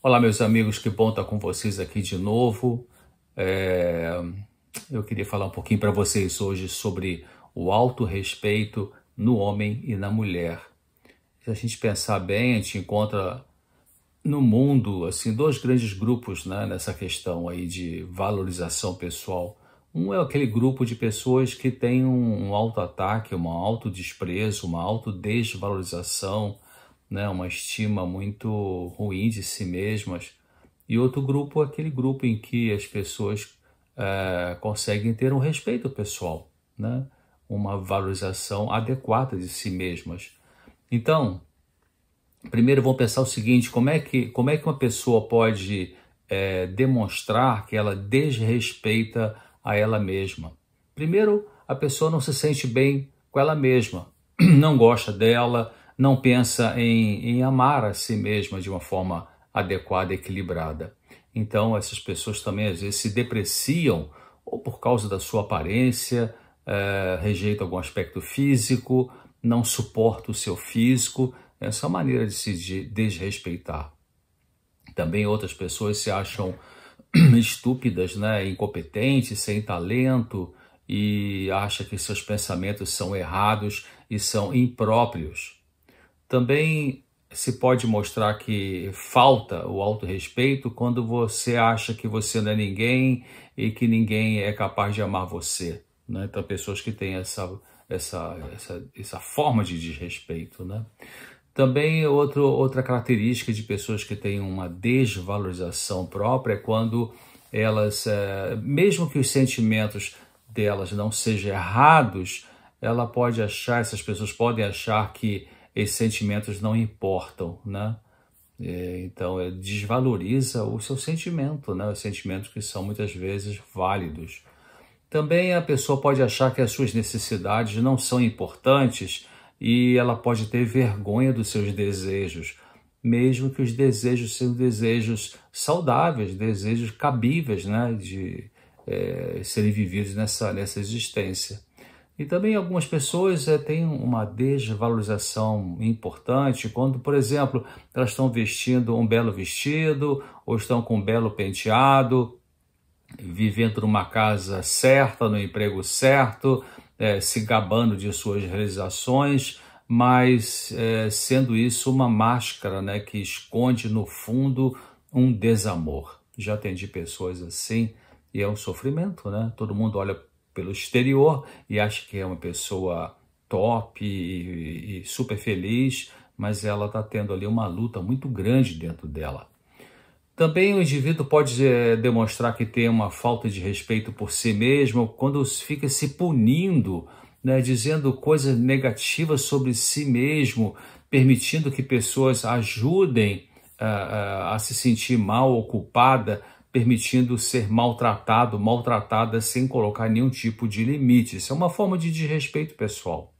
Olá, meus amigos, que bom estar com vocês aqui de novo. Eu queria falar um pouquinho para vocês hoje sobre o autorrespeito no homem e na mulher. Se a gente pensar bem, a gente encontra no mundo assim dois grandes grupos, né, nessa questão aí de valorização pessoal. Um é aquele grupo de pessoas que tem um autoataque, um autodesprezo, uma autodesvalorização, né, uma estima muito ruim de si mesmas. E outro grupo é aquele grupo em que as pessoas conseguem ter um respeito pessoal, né, uma valorização adequada de si mesmas. Então, primeiro vamos pensar o seguinte: como é que uma pessoa pode demonstrar que ela desrespeita a ela mesma? Primeiro, a pessoa não se sente bem com ela mesma, não gosta dela, não pensa em amar a si mesma de uma forma adequada e equilibrada. Então, essas pessoas também às vezes se depreciam ou por causa da sua aparência, rejeita algum aspecto físico, não suporta o seu físico. Essa é uma maneira de se desrespeitar. Também outras pessoas se acham estúpidas, né, incompetentes, sem talento, e acham que seus pensamentos são errados e são impróprios. Também se pode mostrar que falta o autorrespeito quando você acha que você não é ninguém e que ninguém é capaz de amar você, né? Então, pessoas que têm essa forma de desrespeito, né? Também outra característica de pessoas que têm uma desvalorização própria é quando elas, mesmo que os sentimentos delas não sejam errados, essas pessoas podem achar que esses sentimentos não importam, né? Então, desvaloriza o seu sentimento, né? Os sentimentos que são muitas vezes válidos. Também a pessoa pode achar que as suas necessidades não são importantes e ela pode ter vergonha dos seus desejos, mesmo que os desejos sejam desejos saudáveis, desejos cabíveis, né, de serem vividos nessa existência. E também algumas pessoas têm uma desvalorização importante quando, por exemplo, elas estão vestindo um belo vestido ou estão com um belo penteado, vivendo numa casa certa, no emprego certo, se gabando de suas realizações, mas sendo isso uma máscara, né, que esconde no fundo um desamor. Já atendi pessoas assim e é um sofrimento, né? Todo mundo olha pelo exterior e acha que é uma pessoa top e super feliz, mas ela está tendo ali uma luta muito grande dentro dela. Também o indivíduo pode demonstrar que tem uma falta de respeito por si mesmo quando fica se punindo, né, dizendo coisas negativas sobre si mesmo, permitindo que pessoas ajudem a se sentir mal ou culpada, permitindo ser maltratada sem colocar nenhum tipo de limite. Isso é uma forma de desrespeito pessoal.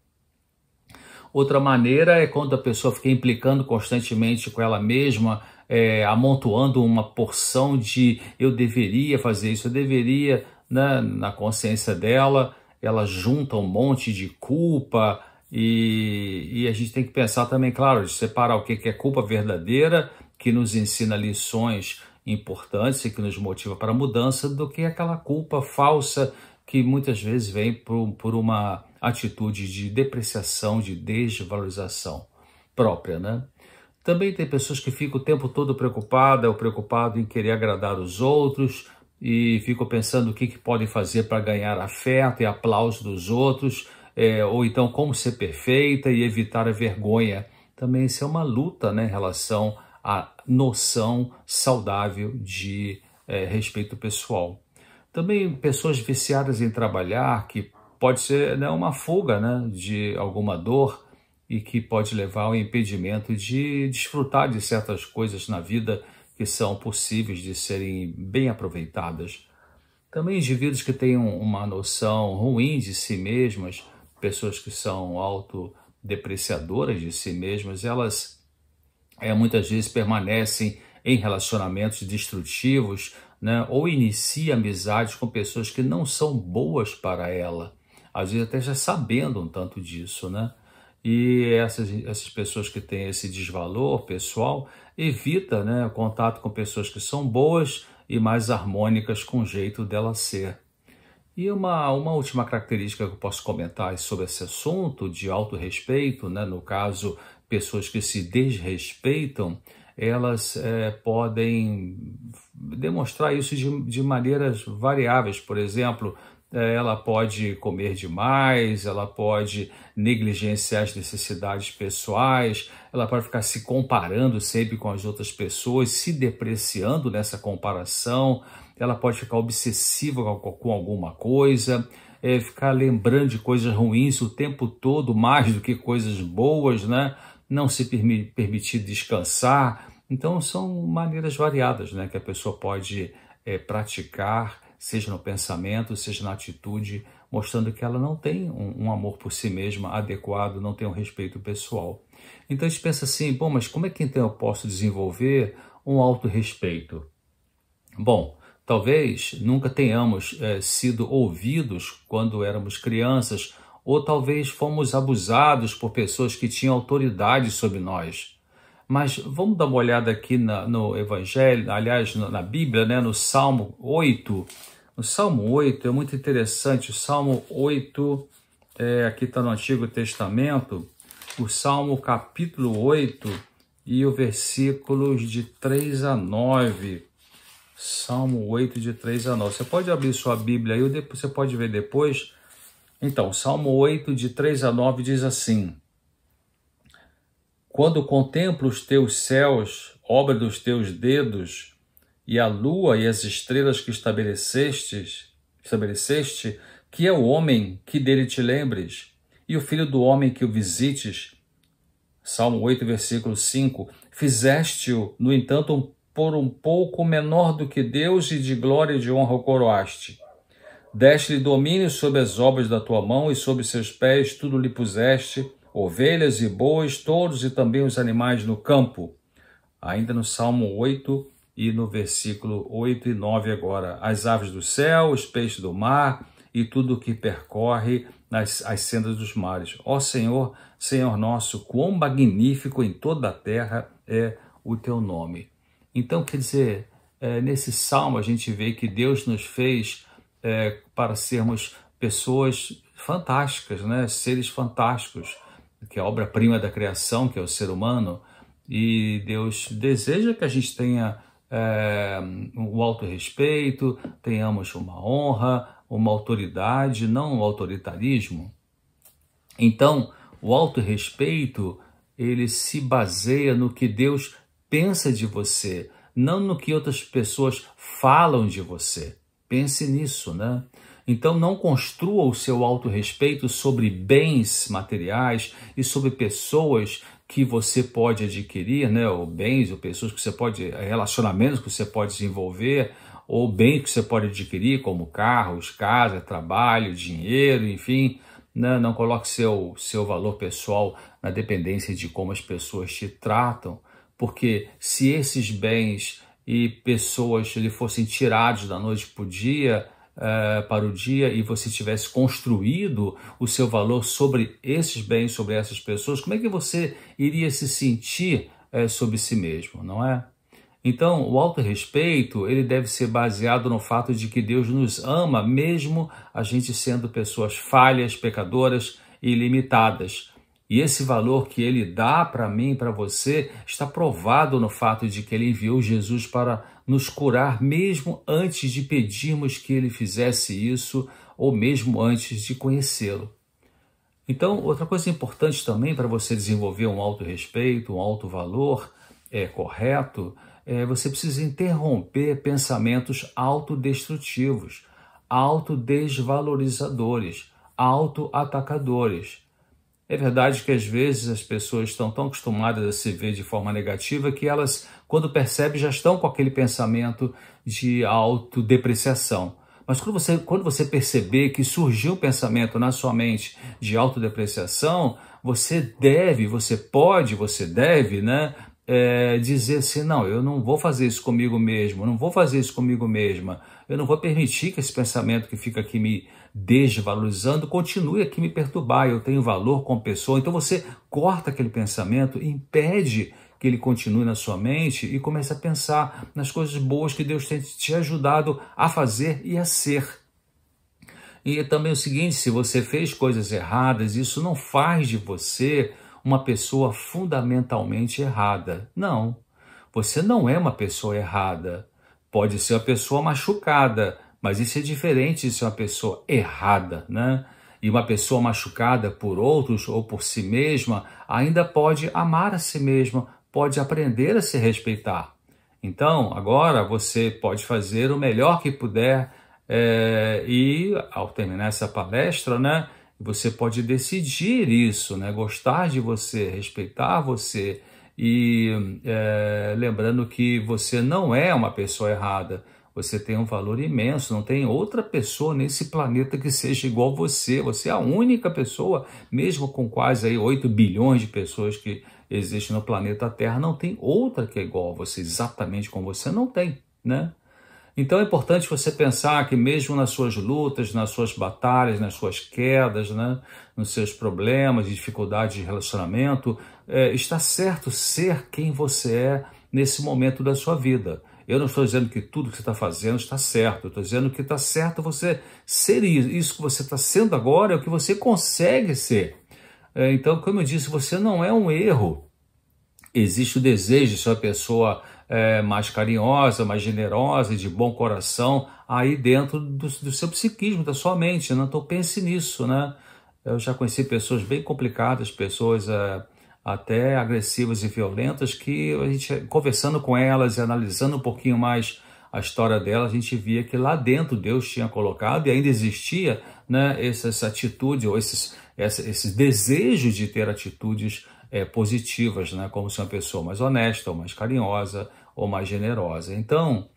Outra maneira é quando a pessoa fica implicando constantemente com ela mesma, amontoando uma porção de eu deveria fazer isso, eu deveria, né, na consciência dela, ela junta um monte de culpa e a gente tem que pensar também, claro, de separar o que é culpa verdadeira, que nos ensina lições importantes e que nos motiva para a mudança, do que aquela culpa falsa que muitas vezes vem por uma atitude de depreciação, de desvalorização própria, né? Também tem pessoas que ficam o tempo todo preocupado em querer agradar os outros e ficam pensando o que podem fazer para ganhar afeto e aplauso dos outros, ou então como ser perfeita e evitar a vergonha. Também isso é uma luta, né, em relação à noção saudável de respeito pessoal. Também pessoas viciadas em trabalhar, que pode ser, né, uma fuga, né, de alguma dor e que pode levar ao impedimento de desfrutar de certas coisas na vida que são possíveis de serem bem aproveitadas. Também indivíduos que têm uma noção ruim de si mesmas, pessoas que são autodepreciadoras de si mesmas, elas muitas vezes permanecem em relacionamentos destrutivos, né, ou inicia amizades com pessoas que não são boas para ela, às vezes até já sabendo um tanto disso, né? E essas pessoas que têm esse desvalor pessoal, evita, né, o contato com pessoas que são boas e mais harmônicas com o jeito dela ser. E uma última característica que eu posso comentar sobre esse assunto de autorrespeito, né, no caso, pessoas que se desrespeitam, elas podem demonstrar isso de maneiras variáveis. Por exemplo, ela pode comer demais, ela pode negligenciar as necessidades pessoais, ela pode ficar se comparando sempre com as outras pessoas, se depreciando nessa comparação, ela pode ficar obsessiva com alguma coisa, ficar lembrando de coisas ruins o tempo todo, mais do que coisas boas, né? Não se permitir descansar. Então, são maneiras variadas, né, que a pessoa pode praticar, seja no pensamento, seja na atitude, mostrando que ela não tem um amor por si mesma adequado, não tem um respeito pessoal. Então, a gente pensa assim, bom, mas como é que então eu posso desenvolver um autorrespeito? Bom, talvez nunca tenhamos sido ouvidos quando éramos crianças, ou talvez fomos abusados por pessoas que tinham autoridade sobre nós. Mas vamos dar uma olhada aqui no Evangelho, aliás, na Bíblia, né, no Salmo 8. No Salmo 8 é muito interessante, o Salmo 8, aqui está no Antigo Testamento, o Salmo capítulo 8 e o versículos de 3 a 9. Salmo 8, de 3 a 9. Você pode abrir sua Bíblia aí, ou você pode ver depois. Então, Salmo 8, de 3 a 9 diz assim: Quando contemplo os teus céus, obra dos teus dedos, e a lua e as estrelas que estabeleceste, que é o homem que dele te lembres, e o filho do homem que o visites. Salmo 8, versículo 5. Fizeste-o, no entanto, por um pouco menor do que Deus, e de glória e de honra o coroaste. Deste-lhe domínio sobre as obras da tua mão, e sobre seus pés tudo lhe puseste, ovelhas e bois, touros e também os animais no campo. Ainda no Salmo 8 e no versículo 8 e 9 agora. As aves do céu, os peixes do mar e tudo o que percorre as sendas dos mares. Ó Senhor, Senhor nosso, quão magnífico em toda a terra é o teu nome. Então, quer dizer, nesse salmo a gente vê que Deus nos fez para sermos pessoas fantásticas, né? Seres fantásticos, que é a obra-prima da criação, que é o ser humano, e Deus deseja que a gente tenha um autorrespeito, tenhamos uma honra, uma autoridade, não um autoritarismo. Então, o autorrespeito, ele se baseia no que Deus pensa de você, não no que outras pessoas falam de você. Pense nisso, né? Então, não construa o seu autorrespeito sobre bens materiais e sobre pessoas que você pode adquirir, né? Ou bens, ou pessoas que você pode, relacionamentos que você pode desenvolver, ou bens que você pode adquirir, como carros, casa, trabalho, dinheiro, enfim. Né? Não coloque seu valor pessoal na dependência de como as pessoas te tratam, porque se esses bens e pessoas lhe fossem tirados da noite para o dia, e você tivesse construído o seu valor sobre esses bens, sobre essas pessoas, como é que você iria se sentir sobre si mesmo, não é? Então, o autorrespeito, ele deve ser baseado no fato de que Deus nos ama, mesmo a gente sendo pessoas falhas, pecadoras e limitadas. E esse valor que ele dá para mim e para você está provado no fato de que ele enviou Jesus para nos curar, mesmo antes de pedirmos que ele fizesse isso, ou mesmo antes de conhecê-lo. Então, outra coisa importante também para você desenvolver um autorrespeito, um autovalor correto, você precisa interromper pensamentos autodestrutivos, autodesvalorizadores, autoatacadores. É verdade que às vezes as pessoas estão tão acostumadas a se ver de forma negativa que elas, quando percebem, já estão com aquele pensamento de autodepreciação. Mas quando você perceber que surgiu um pensamento na sua mente de autodepreciação, você deve, né, dizer assim, não, eu não vou fazer isso comigo mesmo, não vou fazer isso comigo mesma, eu não vou permitir que esse pensamento que fica aqui desvalorizando, continue aqui me perturbar, eu tenho valor como pessoa. Então você corta aquele pensamento, impede que ele continue na sua mente e comece a pensar nas coisas boas que Deus tem te ajudado a fazer e a ser. E também o seguinte, se você fez coisas erradas, isso não faz de você uma pessoa fundamentalmente errada. Não, você não é uma pessoa errada. Pode ser uma pessoa machucada, mas isso é diferente de ser uma pessoa errada, né? E uma pessoa machucada por outros ou por si mesma ainda pode amar a si mesma, pode aprender a se respeitar. Então, agora você pode fazer o melhor que puder e ao terminar essa palestra, né, você pode decidir isso, né, gostar de você, respeitar você e lembrando que você não é uma pessoa errada, você tem um valor imenso, não tem outra pessoa nesse planeta que seja igual a você, você é a única pessoa, mesmo com quase aí 8 bilhões de pessoas que existem no planeta Terra, não tem outra que é igual a você, exatamente como você, não tem, né? Então é importante você pensar que mesmo nas suas lutas, nas suas batalhas, nas suas quedas, né, nos seus problemas, dificuldades de relacionamento, está certo ser quem você é nesse momento da sua vida. Eu não estou dizendo que tudo que você está fazendo está certo, eu estou dizendo que está certo você ser isso. Isso que você está sendo agora é o que você consegue ser. Então, como eu disse, você não é um erro. Existe o desejo de ser uma pessoa mais carinhosa, mais generosa, de bom coração, aí dentro do seu psiquismo, da sua mente, né? Então pense nisso, né? Eu já conheci pessoas bem complicadas, pessoas até agressivas e violentas, que a gente, conversando com elas e analisando um pouquinho mais a história delas, a gente via que lá dentro Deus tinha colocado e ainda existia, né, essa atitude, ou esse desejo de ter atitudes positivas, né, como ser uma pessoa mais honesta, ou mais carinhosa, ou mais generosa. Então,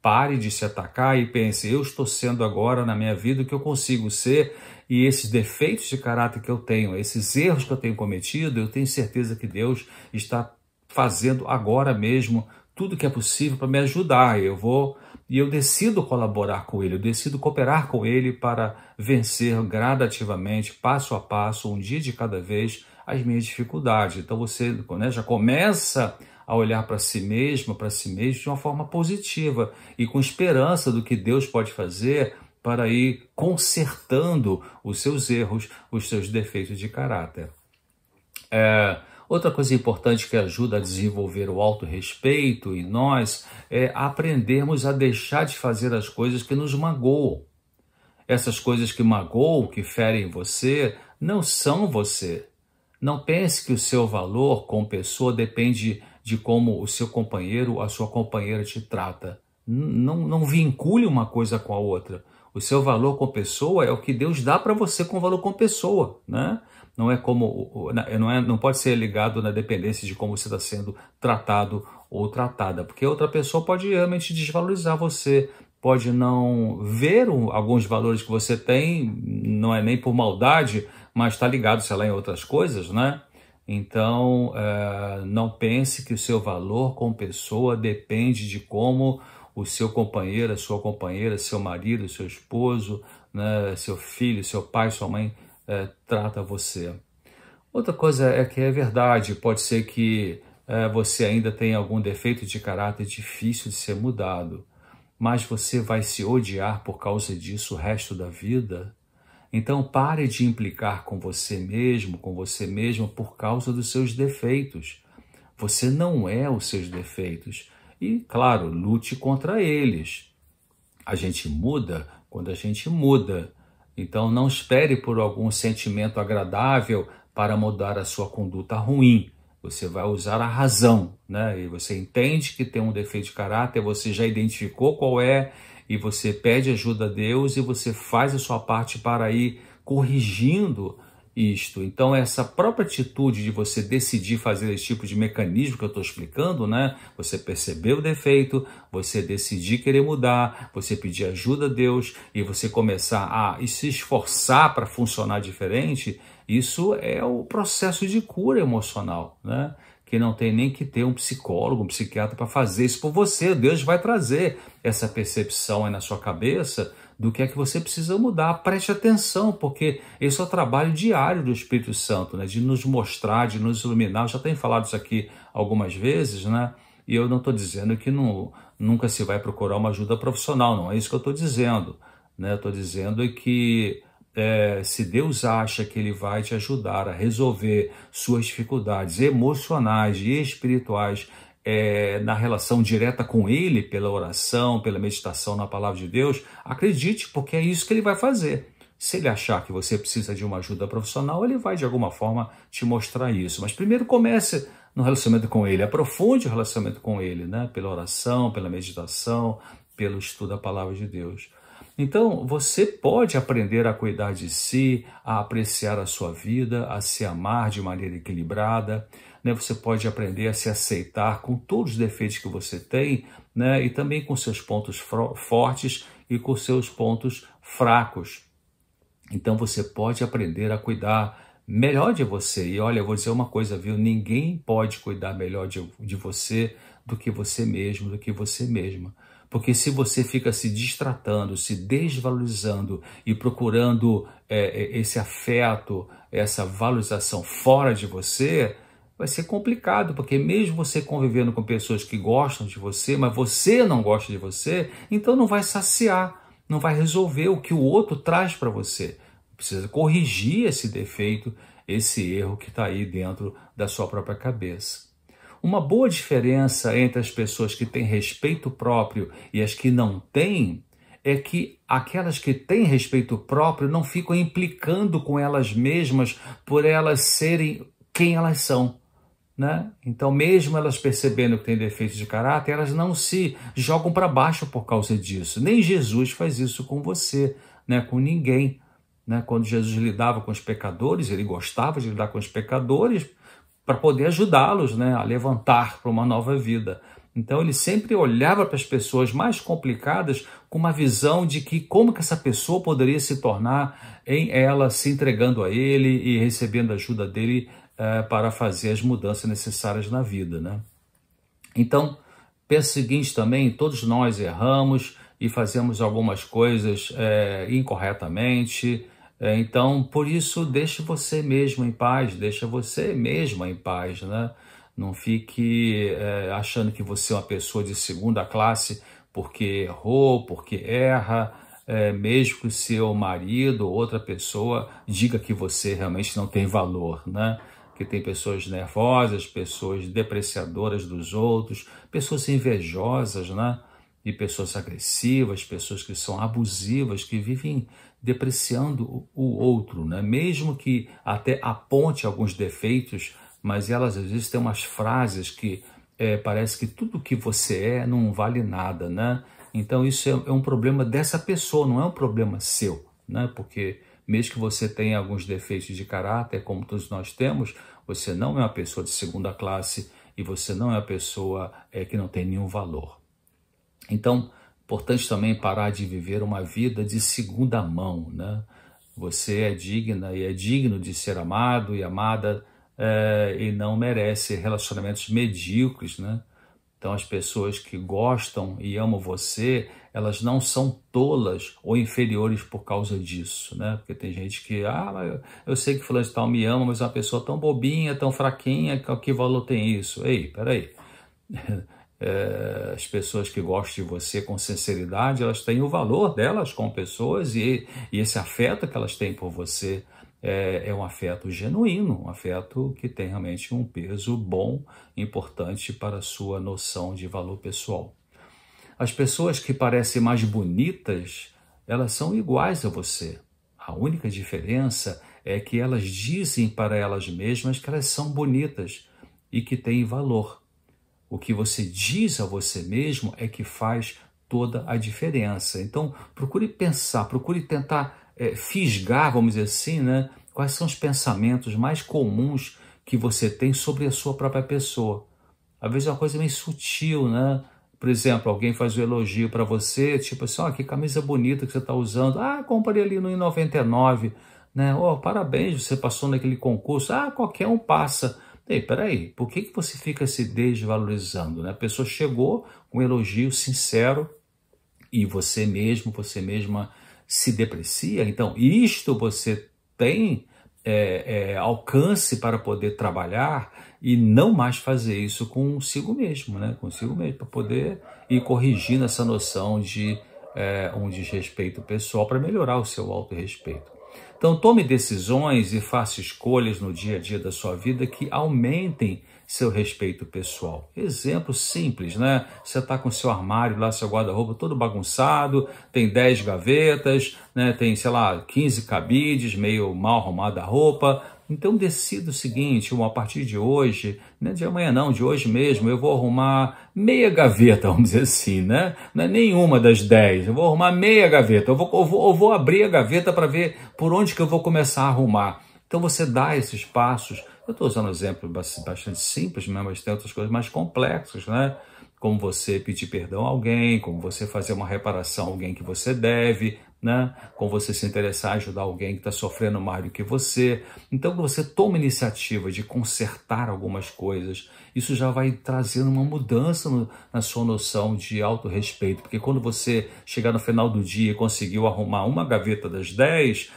pare de se atacar e pense, eu estou sendo agora na minha vida o que eu consigo ser, e esses defeitos de caráter que eu tenho, esses erros que eu tenho cometido, eu tenho certeza que Deus está fazendo agora mesmo tudo que é possível para me ajudar. E eu decido colaborar com Ele, eu decido cooperar com Ele para vencer gradativamente, passo a passo, um dia de cada vez, as minhas dificuldades. Então você, né, já começa a olhar para si mesmo de uma forma positiva e com esperança do que Deus pode fazer para ir consertando os seus erros, os seus defeitos de caráter. Outra coisa importante que ajuda a desenvolver o autorrespeito em nós é aprendermos a deixar de fazer as coisas que nos magoam. Essas coisas que magoam, que ferem você, não são você. Não pense que o seu valor como pessoa depende de como o seu companheiro ou a sua companheira te trata. Não vincule uma coisa com a outra. O seu valor como pessoa é o que Deus dá para você com valor como pessoa, né? Não pode ser ligado na dependência de como você está sendo tratado ou tratada, porque outra pessoa pode realmente desvalorizar você, pode não ver alguns valores que você tem, não é nem por maldade, mas está ligado, sei lá, em outras coisas, né? Então, não pense que o seu valor como pessoa depende de como o seu companheiro, a sua companheira, seu marido, seu esposo, né, seu filho, seu pai, sua mãe trata você. Outra coisa é que é verdade, pode ser que você ainda tenha algum defeito de caráter difícil de ser mudado, mas você vai se odiar por causa disso o resto da vida? Então pare de implicar com você mesmo, com você mesma por causa dos seus defeitos. Você não é os seus defeitos. E, claro, lute contra eles. A gente muda quando a gente muda. Então não espere por algum sentimento agradável para mudar a sua conduta ruim. Você vai usar a razão, né? E você entende que tem um defeito de caráter, você já identificou qual é, e você pede ajuda a Deus e você faz a sua parte para ir corrigindo isto. Então essa própria atitude de você decidir fazer esse tipo de mecanismo que eu estou explicando, né? Você percebeu o defeito, você decidir querer mudar, você pedir ajuda a Deus e você começar a se esforçar para funcionar diferente, isso é o processo de cura emocional, né? que não tem nem que ter um psicólogo, um psiquiatra para fazer isso por você. Deus vai trazer essa percepção aí na sua cabeça do que é que você precisa mudar. Preste atenção, porque esse é o trabalho diário do Espírito Santo, né? De nos mostrar, de nos iluminar. Eu já tenho falado isso aqui algumas vezes, né? E eu não estou dizendo que nunca se vai procurar uma ajuda profissional, não é isso que eu estou dizendo, né? Eu estou dizendo que se Deus acha que Ele vai te ajudar a resolver suas dificuldades emocionais e espirituais na relação direta com Ele, pela oração, pela meditação na Palavra de Deus, acredite, porque é isso que Ele vai fazer. Se Ele achar que você precisa de uma ajuda profissional, Ele vai de alguma forma te mostrar isso. Mas primeiro comece no relacionamento com Ele, aprofunde o relacionamento com Ele, né? Pela oração, pela meditação, pelo estudo da Palavra de Deus. Então, você pode aprender a cuidar de si, a apreciar a sua vida, a se amar de maneira equilibrada, né? Você pode aprender a se aceitar com todos os defeitos que você tem, né? E também com seus pontos fortes e com seus pontos fracos. Então, você pode aprender a cuidar melhor de você. E olha, eu vou dizer uma coisa, viu? Ninguém pode cuidar melhor de você do que você mesmo, do que você mesma. Porque se você fica se distratando, se desvalorizando e procurando esse afeto, essa valorização fora de você, vai ser complicado, porque mesmo você convivendo com pessoas que gostam de você, mas você não gosta de você, então não vai saciar, não vai resolver o que o outro traz para você. Precisa corrigir esse defeito, esse erro que está aí dentro da sua própria cabeça. Uma boa diferença entre as pessoas que têm respeito próprio e as que não têm é que aquelas que têm respeito próprio não ficam implicando com elas mesmas por elas serem quem elas são, né? Então, mesmo elas percebendo que têm defeitos de caráter, elas não se jogam para baixo por causa disso. Nem Jesus faz isso com você, né? Com ninguém, né? Quando Jesus lidava com os pecadores, ele gostava de lidar com os pecadores para poder ajudá-los, né, a levantar para uma nova vida. Então ele sempre olhava para as pessoas mais complicadas com uma visão de que como que essa pessoa poderia se tornar em ela, se entregando a ele e recebendo a ajuda dele para fazer as mudanças necessárias na vida, né? Então, pensa o seguinte também, todos nós erramos e fazemos algumas coisas incorretamente. Então, por isso, deixe você mesmo em paz, deixa você mesma em paz, né? Não fique achando que você é uma pessoa de segunda classe porque errou, porque erra, mesmo que o seu marido ou outra pessoa diga que você realmente não tem valor, né? Que tem pessoas nervosas, pessoas depreciadoras dos outros, pessoas invejosas, né? E pessoas agressivas, pessoas que são abusivas, que vivem depreciando o outro, né? Mesmo que até aponte alguns defeitos, mas elas às vezes têm umas frases que parece que tudo que você é não vale nada, né? Então isso é um problema dessa pessoa, não é um problema seu, né? Porque mesmo que você tenha alguns defeitos de caráter, como todos nós temos, você não é uma pessoa de segunda classe e você não é uma pessoa que não tem nenhum valor. Então, importante também parar de viver uma vida de segunda mão, né? Você é digna e é digno de ser amado e amada e não merece relacionamentos medíocres, né? Então, as pessoas que gostam e amam você, elas não são tolas ou inferiores por causa disso, né? Porque tem gente que, eu sei que fulano de tal me ama, mas é uma pessoa tão bobinha, tão fraquinha, que valor tem isso? Ei, peraí. As pessoas que gostam de você com sinceridade, elas têm o valor delas como pessoas e esse afeto que elas têm por você é um afeto genuíno, um afeto que tem realmente um peso bom, importante para a sua noção de valor pessoal. As pessoas que parecem mais bonitas, elas são iguais a você. A única diferença é que elas dizem para elas mesmas que elas são bonitas e que têm valor. O que você diz a você mesmo é que faz toda a diferença. Então, procure pensar, procure tentar fisgar, vamos dizer assim, né? Quais são os pensamentos mais comuns que você tem sobre a sua própria pessoa. Às vezes é uma coisa meio sutil, né? Por exemplo, alguém faz um elogio para você, tipo assim, que camisa bonita que você está usando. Comprei ali no R$1,99, né? Parabéns, você passou naquele concurso. Qualquer um passa. Ei, peraí, por que você fica se desvalorizando, né? A pessoa chegou com um elogio sincero e você mesmo, você mesma se deprecia. Então, isto você tem alcance para poder trabalhar e não mais fazer isso consigo mesmo, né? Consigo mesmo, para poder ir corrigindo essa noção de um desrespeito pessoal para melhorar o seu autorrespeito. Então, tome decisões e faça escolhas no dia a dia da sua vida que aumentem seu respeito pessoal. Exemplo simples, né? Você está com seu armário lá, seu guarda-roupa todo bagunçado, tem 10 gavetas, né? Tem, sei lá, 15 cabides, meio mal arrumada a roupa. Então decida o seguinte, a partir de hoje, não é de amanhã não, de hoje mesmo, eu vou arrumar meia gaveta, vamos dizer assim, né? Não é nenhuma das 10, eu vou arrumar meia gaveta, eu vou abrir a gaveta para ver por onde que eu vou começar a arrumar. Então você dá esses passos. Eu estou usando um exemplo bastante simples, né? Mas tem outras coisas mais complexas, né? Como você pedir perdão a alguém, como você fazer uma reparação a alguém que você deve, né? Como você se interessar em ajudar alguém que está sofrendo mais do que você. Então, quando você toma iniciativa de consertar algumas coisas, isso já vai trazendo uma mudança na sua noção de autorrespeito, porque quando você chegar no final do dia e conseguiu arrumar uma gaveta das 10,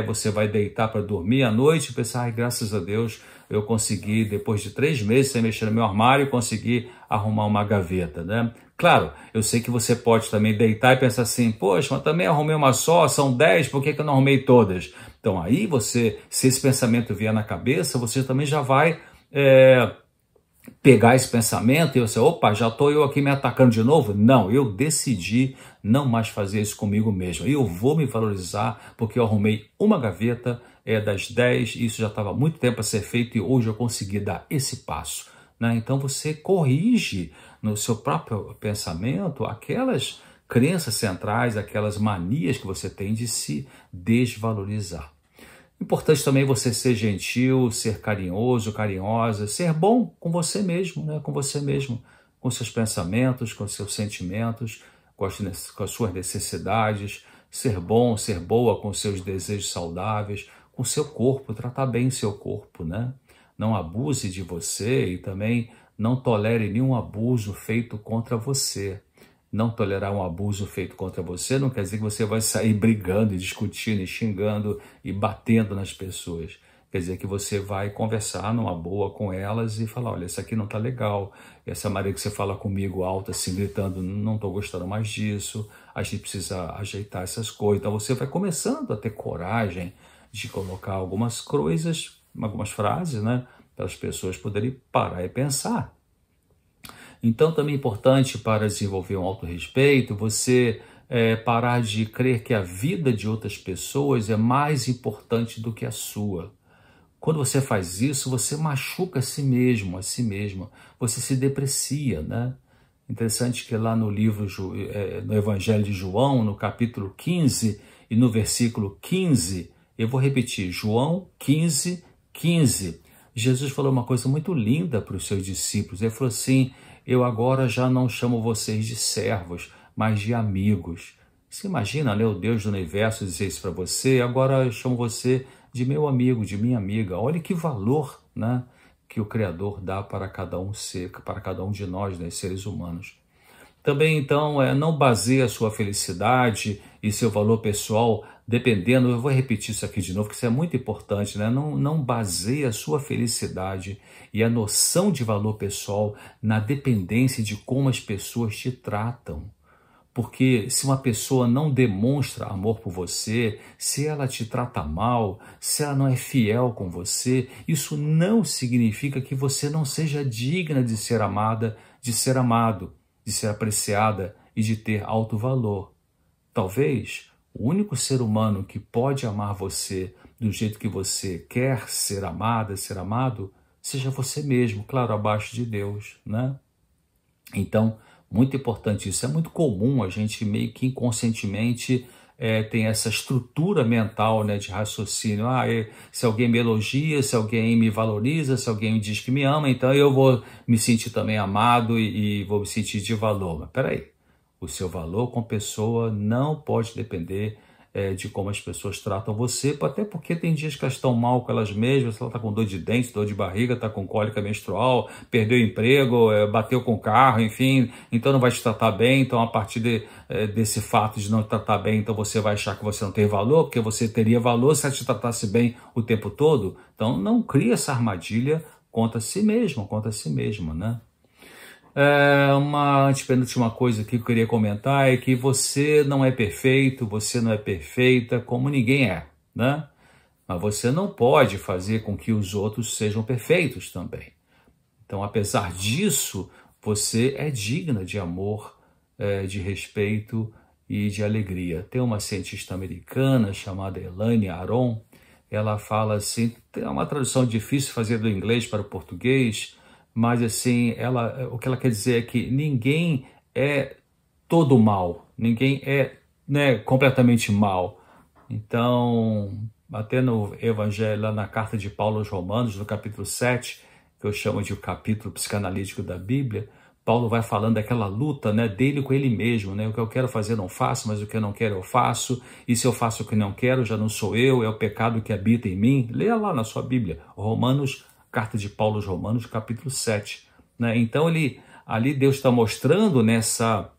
você vai deitar para dormir à noite e pensar, ai, graças a Deus, eu consegui, depois de 3 meses sem mexer no meu armário, conseguir arrumar uma gaveta, né? Claro, eu sei que você pode também deitar e pensar assim, poxa, mas também arrumei uma só, são 10, por que eu não arrumei todas? Então aí você, se esse pensamento vier na cabeça, você também já vai pegar esse pensamento e você, opa, já estou eu aqui me atacando de novo? Não, eu decidi não mais fazer isso comigo mesmo. Eu vou me valorizar porque eu arrumei uma gaveta das 10, isso já estava há muito tempo a ser feito e hoje eu consegui dar esse passo, né? Então você corrige no seu próprio pensamento aquelas crenças centrais, aquelas manias que você tem de se desvalorizar. Importante também você ser gentil, ser carinhoso, carinhosa, ser bom com você mesmo, né? Com você mesmo, com seus pensamentos, com seus sentimentos, com as suas necessidades, ser bom, ser boa com seus desejos saudáveis, com seu corpo, tratar bem seu corpo, né? Não abuse de você e também não tolere nenhum abuso feito contra você. Não tolerar um abuso feito contra você não quer dizer que você vai sair brigando e discutindo e xingando e batendo nas pessoas. Quer dizer que você vai conversar numa boa com elas e falar, olha, isso aqui não tá legal, essa maneira que você fala comigo alta, assim, gritando, não tô gostando mais disso, a gente precisa ajeitar essas coisas. Então você vai começando a ter coragem de colocar algumas coisas, algumas frases, né, para as pessoas poderem parar e pensar. Então, também é importante para desenvolver um autorrespeito, você parar de crer que a vida de outras pessoas é mais importante do que a sua. Quando você faz isso, você machuca a si mesmo, a si mesma. Você se deprecia, né? Interessante que lá no livro, no Evangelho de João, no capítulo 15 e no versículo 15, eu vou repetir, João 15, 15. Jesus falou uma coisa muito linda para os seus discípulos. Ele falou assim, eu agora já não chamo vocês de servos, mas de amigos. Você imagina, né, o Deus do universo dizer isso para você, agora eu chamo você de meu amigo, de minha amiga. Olha que valor, né, que o Criador dá para cada um ser, para cada um de nós, né, seres humanos. Também, então, não baseie a sua felicidade e seu valor pessoal dependendo, eu vou repetir isso aqui de novo, que isso é muito importante, né? Não baseie a sua felicidade e a noção de valor pessoal na dependência de como as pessoas te tratam. Porque se uma pessoa não demonstra amor por você, se ela te trata mal, se ela não é fiel com você, isso não significa que você não seja digna de ser amada, de ser amado, de ser apreciada e de ter alto valor. Talvez o único ser humano que pode amar você do jeito que você quer ser amada, ser amado, seja você mesmo, claro, abaixo de Deus, né? Então, muito importante isso. É muito comum a gente meio que inconscientemente tem essa estrutura mental, né, de raciocínio. Se alguém me elogia, se alguém me valoriza, se alguém me diz que me ama, então eu vou me sentir também amado e vou me sentir de valor. Mas peraí, o seu valor como pessoa não pode depender de como as pessoas tratam você, até porque tem dias que elas estão mal com elas mesmas, ela está com dor de dente, dor de barriga, está com cólica menstrual, perdeu o emprego, bateu com o carro, enfim, então não vai te tratar bem. Então, a partir desse fato de não te tratar bem, então você vai achar que você não tem valor, porque você teria valor se ela te tratasse bem o tempo todo. Então, não cria essa armadilha contra si mesmo, né? Uma antepenúltima coisa que eu queria comentar é que você não é perfeito, você não é perfeita, como ninguém é, né? Mas você não pode fazer com que os outros sejam perfeitos também. Então, apesar disso, você é digna de amor, de respeito e de alegria. Tem uma cientista americana chamada Elaine Aron, ela fala assim, tem uma tradução difícil fazer do inglês para o português, mas assim, o que ela quer dizer é que ninguém é todo mal, ninguém é, né, completamente mal. Então, até no Evangelho, lá na carta de Paulo aos Romanos, no capítulo 7, que eu chamo de o capítulo psicanalítico da Bíblia, Paulo vai falando daquela luta, né, dele com ele mesmo, né? O que eu quero fazer não faço, mas o que eu não quero eu faço, e se eu faço o que não quero, já não sou eu, é o pecado que habita em mim. Leia lá na sua Bíblia, Romanos, carta de Paulo aos Romanos, capítulo 7. Né? Então, ali Deus está mostrando nessa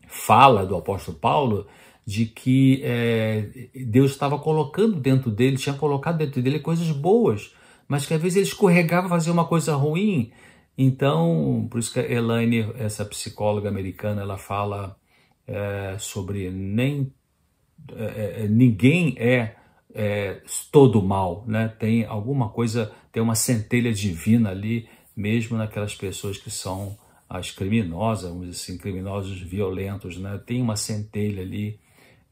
fala do apóstolo Paulo de que Deus estava colocando dentro dele, tinha colocado dentro dele coisas boas, mas que às vezes ele escorregava a fazer uma coisa ruim. Então, por isso que a Elaine, essa psicóloga americana, ela fala sobre ninguém é todo mal, né? Tem alguma coisa, tem uma centelha divina ali, mesmo naquelas pessoas que são as criminosas, vamos dizer assim, criminosos violentos, né? Tem uma centelha ali.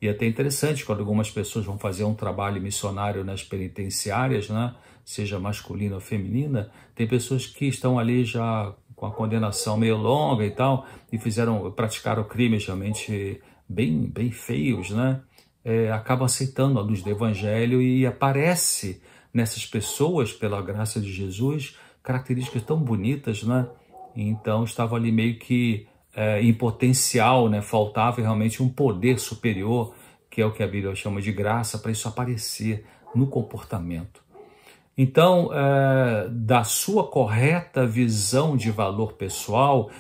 E é até interessante quando algumas pessoas vão fazer um trabalho missionário nas penitenciárias, né? Seja masculina ou feminina, tem pessoas que estão ali já com a condenação meio longa e tal, e praticaram crimes realmente bem feios, né? Acabam aceitando a luz do Evangelho e aparece nessas pessoas, pela graça de Jesus, características tão bonitas, né? Então estava ali meio que em potencial, né? Faltava realmente um poder superior, que é o que a Bíblia chama de graça, para isso aparecer no comportamento. Então, da sua correta visão de valor pessoal,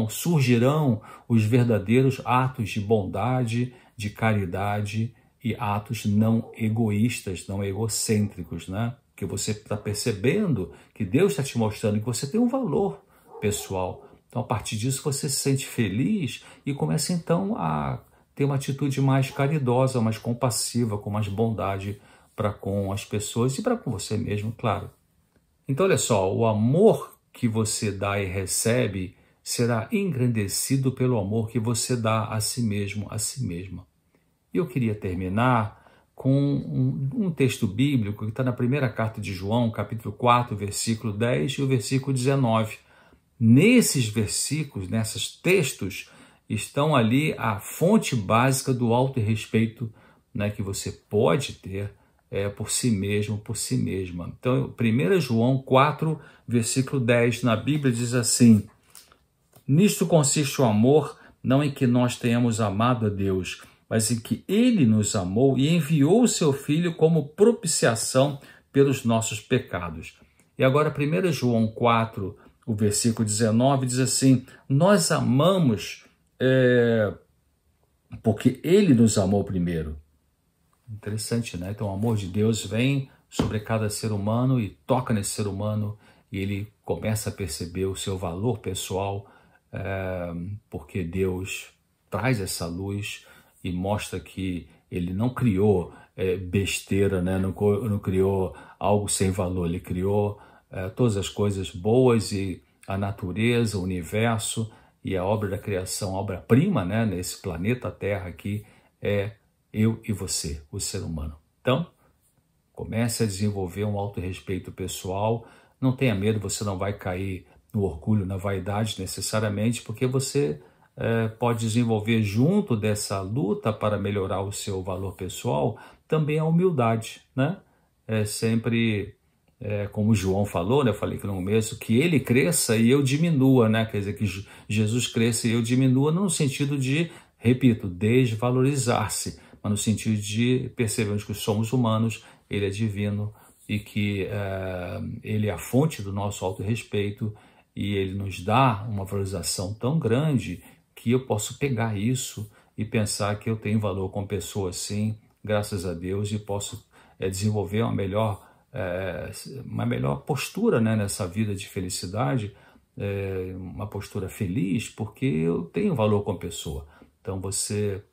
surgirão os verdadeiros atos de bondade, de caridade e atos não egoístas, não egocêntricos, né? Que você está percebendo que Deus está te mostrando que você tem um valor pessoal. Então, a partir disso, você se sente feliz e começa, então, a ter uma atitude mais caridosa, mais compassiva, com mais bondade para com as pessoas e para com você mesmo, claro. Então, olha só, o amor que você dá e recebe será engrandecido pelo amor que você dá a si mesmo, a si mesma. E eu queria terminar com um texto bíblico que está na primeira carta de João, capítulo 4, versículo 10 e o versículo 19. Nesses versículos, nesses textos, estão ali a fonte básica do autorrespeito, né, que você pode ter por si mesmo, por si mesma. Então, 1 João 4, versículo 10, na Bíblia diz assim: nisto consiste o amor, não em que nós tenhamos amado a Deus, mas em que Ele nos amou e enviou o seu Filho como propiciação pelos nossos pecados. E agora 1 João 4, o versículo 19, diz assim: nós amamos porque Ele nos amou primeiro. Interessante, né? Então o amor de Deus vem sobre cada ser humano e toca nesse ser humano e ele começa a perceber o seu valor pessoal, porque Deus traz essa luz e mostra que ele não criou besteira, né? Não criou algo sem valor, ele criou todas as coisas boas e a natureza, o universo e a obra da criação, a obra-prima, né? Nesse planeta Terra aqui é eu e você, o ser humano. Então, comece a desenvolver um autorrespeito pessoal. Não tenha medo, você não vai cair no orgulho, na vaidade necessariamente, porque você pode desenvolver junto dessa luta para melhorar o seu valor pessoal também a humildade, né? Sempre, como o João falou, né? Eu falei que no começo, que ele cresça e eu diminua, né? Quer dizer, que Jesus cresça e eu diminua, no sentido de Repito, desvalorizar-se, mas no sentido de percebermos que somos humanos, ele é divino e que ele é a fonte do nosso autorrespeito e ele nos dá uma valorização tão grande que eu posso pegar isso e pensar que eu tenho valor como pessoa, sim, graças a Deus, e posso desenvolver uma melhor postura, né, nessa vida de felicidade, uma postura feliz, porque eu tenho valor como pessoa. Então você,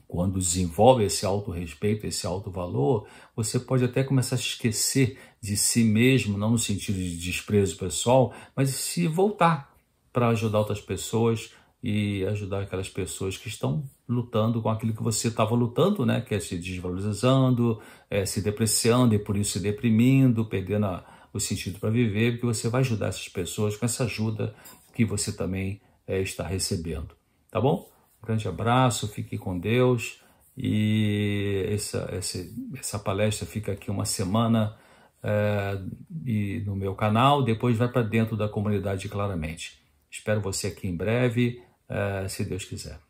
quando desenvolve esse autorrespeito, esse autovalor, você pode até começar a esquecer de si mesmo, não no sentido de desprezo pessoal, mas de se voltar para ajudar outras pessoas e ajudar aquelas pessoas que estão lutando com aquilo que você estava lutando, né? Que é se desvalorizando, se depreciando e por isso se deprimindo, perdendo o sentido para viver, porque você vai ajudar essas pessoas com essa ajuda que você também está recebendo. Tá bom? Um grande abraço, fique com Deus e essa palestra fica aqui uma semana e no meu canal, depois vai para dentro da comunidade claramente. Espero você aqui em breve, se Deus quiser.